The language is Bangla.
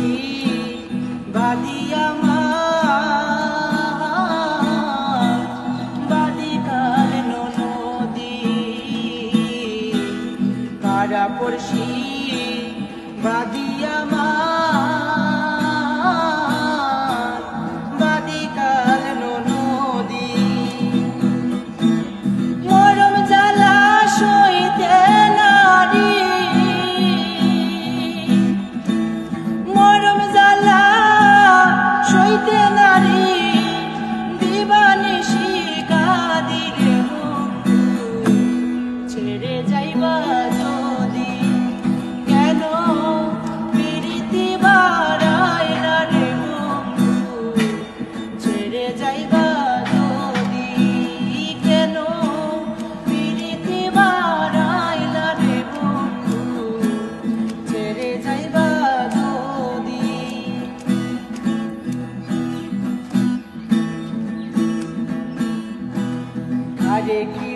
পড়শি বাদি আমার বাদি কাল নদী কারা পড়শি বাদি আমার বাদি কাল নদী মরম জ্বালা সইতে নারী মরম জ্বালা সইতে নারী দিবানিশি কাদিরে বন্ধু ছেড়ে যাইবা যদি কেন প্রীতি বাড়ায় না রে বন্ধু ছেড়ে যাইবা যদি কেন প্রীতি বাড়ায় না রে বন্ধু ছেড়ে যাইবা যদি আরে কি